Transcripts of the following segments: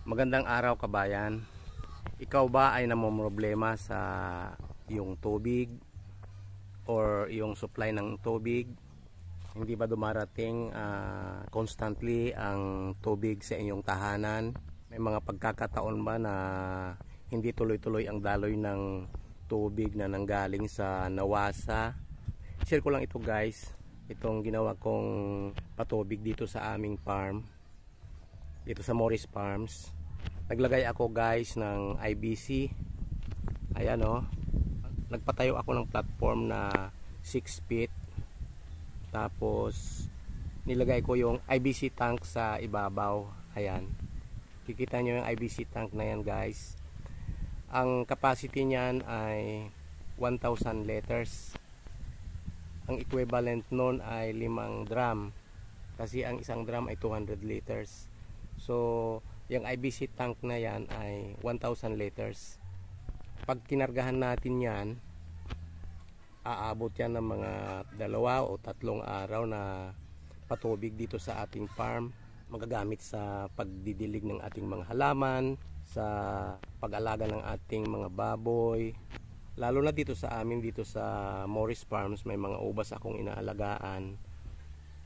Magandang araw kabayan. Ikaw ba ay namomroblema sa iyong tubig or iyong supply ng tubig? Hindi ba dumarating constantly ang tubig sa inyong tahanan? May mga pagkakataon ba na hindi tuloy-tuloy ang daloy ng tubig na nanggaling sa nawasa? Share ko lang ito guys, itong ginawa kong patubig dito sa aming farm, dito sa Morris Farms. Naglagay ako guys ng IBC. Ayan o, nagpatayo ako ng platform na 6 feet. Tapos nilagay ko yung IBC tank sa ibabaw. Ayan, kikita nyo yung IBC tank na yan guys. Ang capacity nyan ay 1,000 liters. Ang equivalent nun ay 5 drum, kasi ang isang drum ay 200 liters. So yung IBC tank na yan ay 1,000 liters. Pag kinargahan natin yan, aabot yan ng mga 2 o 3 araw na patubig dito sa ating farm. Magagamit sa pagdidilig ng ating mga halaman, sa pag-alaga ng ating mga baboy. Lalo na dito sa amin, dito sa Morris Farms, may mga ubas akong inaalagaan.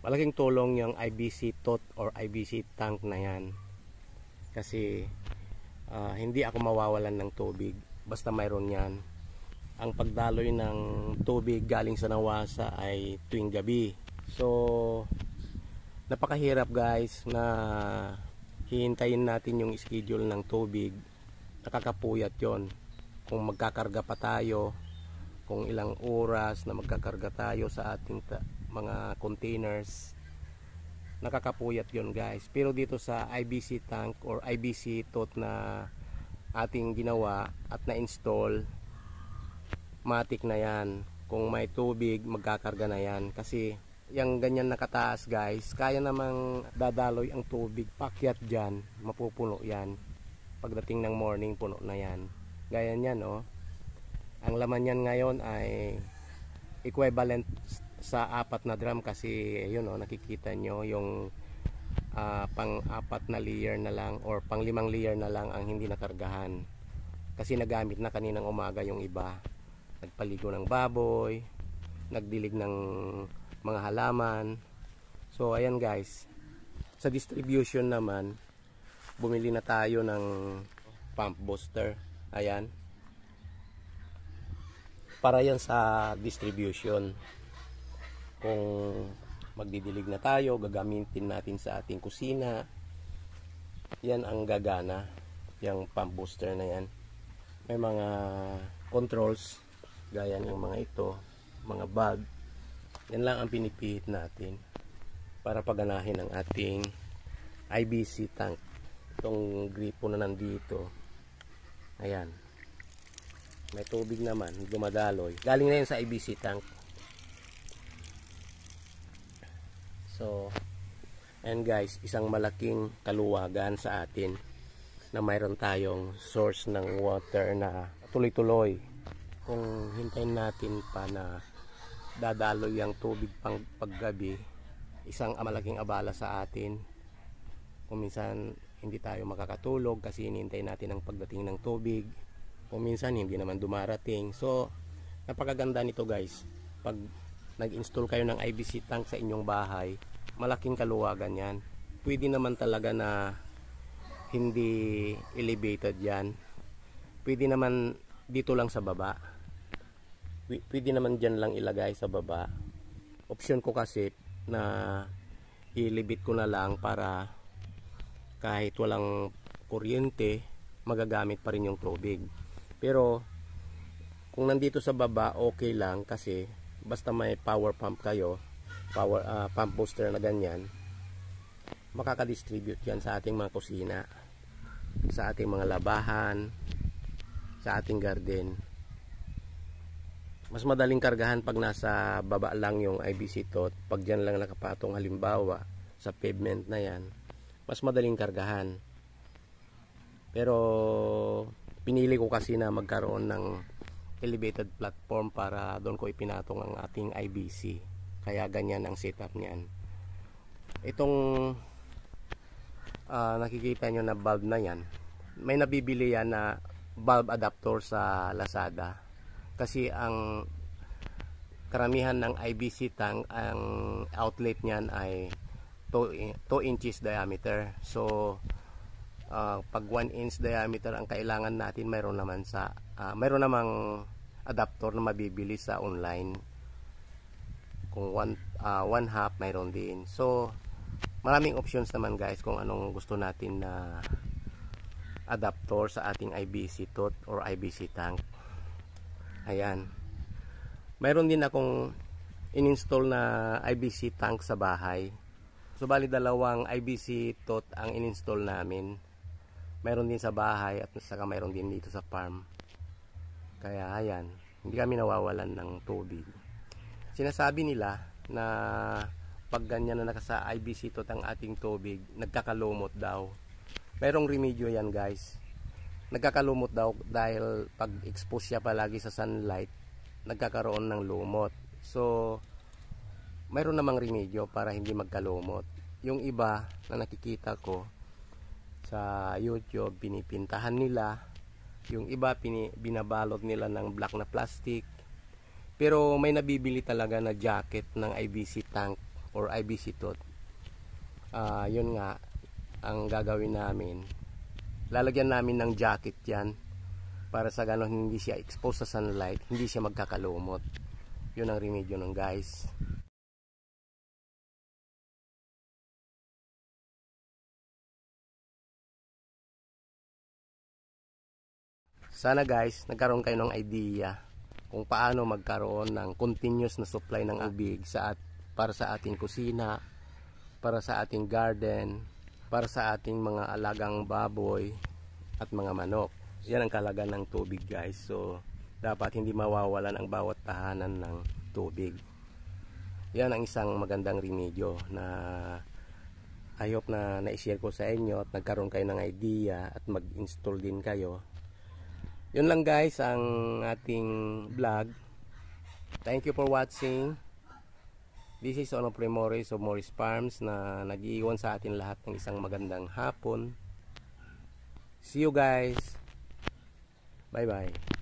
Malaking tulong yung IBC tot or IBC tank na yan. Kasi hindi ako mawawalan ng tubig basta mayroon yan. Ang pagdaloy ng tubig galing sa nawasa ay tuwing gabi. So napakahirap guys na hihintayin natin yung schedule ng tubig. Nakakapuyat yon. Kung magkakarga pa tayo, kung ilang oras na magkakarga tayo sa ating mga containers, nakakapuyat yon guys. Pero dito sa IBC tank or IBC tot na ating ginawa at na-install, matik na yan. Kung may tubig, magkakarga na yan. Kasi yung ganyan nakataas guys, kaya namang dadaloy ang tubig pakyat dyan, mapupuno yan. Pagdating ng morning, puno na yan. Gaya niyan oh. Ang laman yan ngayon ay equivalent sa 4 na drum, kasi yun oh, nakikita nyo yung pang-4 na layer na lang or pang-5 layer na lang ang hindi nakargahan. Kasi nagamit na kaninang umaga yung iba. Nagpaligo ng baboy, nagdilig ng mga halaman. So ayan guys, sa distribution naman, bumili na tayo ng pump booster. Ayan, para yan sa distribution. Kung magdidilig na tayo, gagamitin natin sa ating kusina, yan ang gagana, yung pump booster na yan. May mga controls gaya ng mga ito, mga bag. Yan lang ang pinipihit natin para paganahin ang ating IBC tank. Itong gripo na nandito, ayan, may tubig naman dumadaloy, galing na yan sa IBC tank. So and guys, isang malaking kaluwagan sa atin na mayroon tayong source ng water na tuloy-tuloy. Kung hintayin natin pa na dadaloy ang tubig pang paggabi, isang malaking abala sa atin. Kung minsan hindi tayo makakatulog kasi hinihintay natin ang pagdating ng tubig. Kung minsan hindi naman dumarating. So napakaganda nito guys. Pag nag-install kayo ng IBC tank sa inyong bahay, malaking kaluwagan yan. Pwede naman talaga na hindi elevated yan. Pwede naman dito lang sa baba. Pwede naman dyan lang ilagay sa baba. Option ko kasi na i-elevate ko na lang para kahit walang kuryente, magagamit pa rin yung tubig. Pero kung nandito sa baba, okay lang, kasi basta may power pump kayo, pump booster na ganyan, makaka-distribute yan sa ating mga kusina, sa ating mga labahan, sa ating garden. Mas madaling kargahan pag nasa baba lang yung IBC tot. Pag dyan lang nakapatong, halimbawa sa pavement na yan, mas madaling kargahan. Pero pinili ko kasi na magkaroon ng elevated platform para doon ko ipinatong ang ating IBC. Kaya ganyan ang setup niyan. Itong nakikita nyo na bulb na yan, may nabibili yan na bulb adapter sa Lazada. Kasi ang karamihan ng IBC tank, ang outlet niyan ay 2 inches diameter. So pag 1 inch diameter ang kailangan natin, mayroon namang adapter na mabibili sa online. Kung 1 half mayroon din. So maraming options naman guys kung anong gusto natin na adapter sa ating IBC tooth or IBC tank. Ayan. Mayroon din akong in-install na IBC tank sa bahay. So bali 2 IBC tooth ang in-install namin. Mayroon din sa bahay at saka mayroon din dito sa farm. Kaya ayan, hindi kami nawawalan ng tubig. Sinasabi nila na pag ganyan na nakasa IBC tooth ang ating tubig, nagkakalumot daw. Mayroong remedyo yan guys. Nagkakalumot daw dahil pag expose siya palagi sa sunlight, nagkakaroon ng lumot. So mayroon namang remedyo para hindi magkalumot. Yung iba na nakikita ko sa YouTube, pinipintahan nila. Yung iba binabalot nila ng black na plastic. Pero may nabibili talaga na jacket ng IBC tank or IBC tooth. Yun nga ang gagawin namin. Lalagyan namin ng jacket yan para sa ganon hindi siya exposed sa sunlight, hindi siya magkakalumot. Yun ang remedyo ng guys. Sana guys, nagkaroon kayo ng idea kung paano magkaroon ng continuous na supply ng tubig para sa ating kusina, para sa ating garden, para sa ating mga alagang baboy at mga manok. Yan ang kahalaga ng tubig guys. So dapat hindi mawawalan ang bawat tahanan ng tubig. Yan ang isang magandang remedyo na I hope na na-share ko sa inyo at nagkaroon kayo ng idea at mag-install din kayo. Yun lang guys ang ating vlog. Thank you for watching. This is Onofre Morris of Morris Farms na nag-iiwan sa atin lahat ng isang magandang hapon. See you guys. Bye bye.